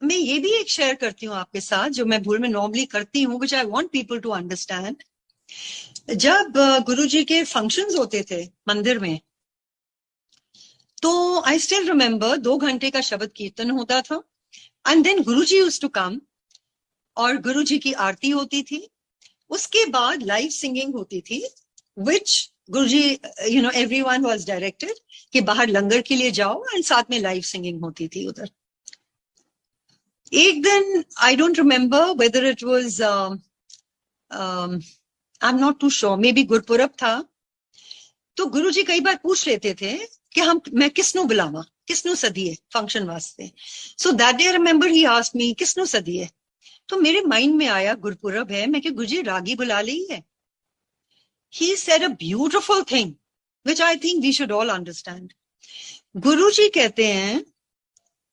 मैं ये भी एक शेयर करती हूँ आपके साथ, जो मैं भूल में नॉर्मली करती हूँ, which I want people to understand. जब गुरुजी के फंक्शंस होते थे मंदिर में, तो आई स्टिल रिमेम्बर 2 घंटे का शब्द कीर्तन होता था, and then Guruji used to come, और गुरुजी की आरती होती थी। उसके बाद लाइव सिंगिंग होती थी, विच गुरुजी, एवरीवन वाज डायरेक्टेड कि बाहर लंगर के लिए जाओ, एंड साथ में लाइव सिंगिंग होती थी उधर। एक दिन, I don't remember whether it was, I am not too sure, maybe Gurpurab था। तो गुरुजी कई बार पूछ लेते थे कि मैं किसनू बुलावा, किसनू सदिए फंक्शन वास्ते। So that day I remember he asked me किसनू सदिए। तो मेरे माइंड में आया गुरपुरब है, मैं कि गुरुजी रागी बुला ली है। He said a beautiful thing which I think we should all understand. गुरुजी कहते हैं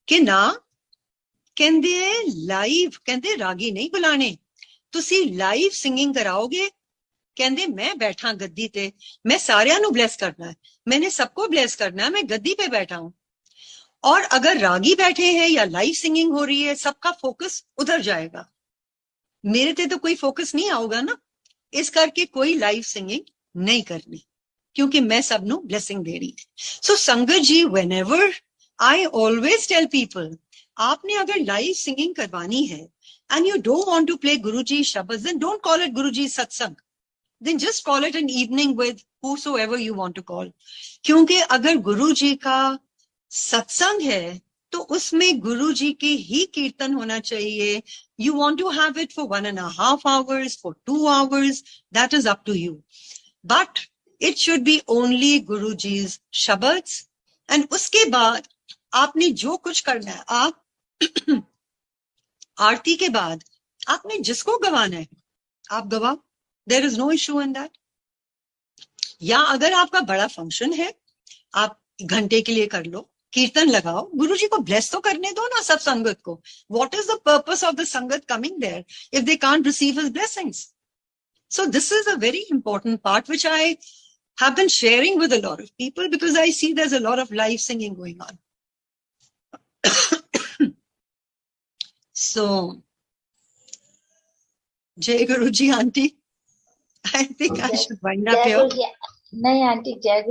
कि ना, कहते लाइव, कहते रागी नहीं बुलाने, तुसी लाइव सिंगिंग कराओगे। कहते मैं बैठा गद्दी ते, मैं सारियां नु ब्लेस करना है, मैंने सबको ब्लेस करना है, मैं गद्दी पे बैठा हूं। और अगर रागी बैठे हैं या लाइव सिंगिंग हो रही है, सबका फोकस उधर जाएगा, मेरे ते तो कोई फोकस नहीं आऊगा ना। इस करके कोई लाइव सिंगिंग नहीं करनी, क्योंकि मैं सबनों ब्लेसिंग दे रही थी। So sangat ji, whenever I always tell people, आपने अगर लाइव सिंगिंग करवानी है and you don't want to play Guruji shabad, then don't call it Guruji satsang, then just call it an evening with whosoever you want to call। क्योंकि अगर गुरुजी का सत्संग है तो उसमें गुरुजी के ही कीर्तन होना चाहिए। You want to have it for 1.5 hours, for 2 hours, that is up to you. But it should be only Guruji's शब्द। एंड उसके बाद आपने जो कुछ करना है, आप आरती के बाद आपने जिसको गवाना है आप गवाओ, there is no issue in that. या अगर आपका बड़ा फंक्शन है, आप घंटे के लिए कर लो, कीर्तन लगाओ, गुरुजी को ब्लेस तो करने दो ना सब संगत को। What is the purpose of the sangat coming there if they can't receive his blessings? So this is a very important part which I have been sharing with a lot of people, because I see there's a lot of live singing going on. So, Jai Guruji auntie, I think I should wind up here. नहीं aunty, जय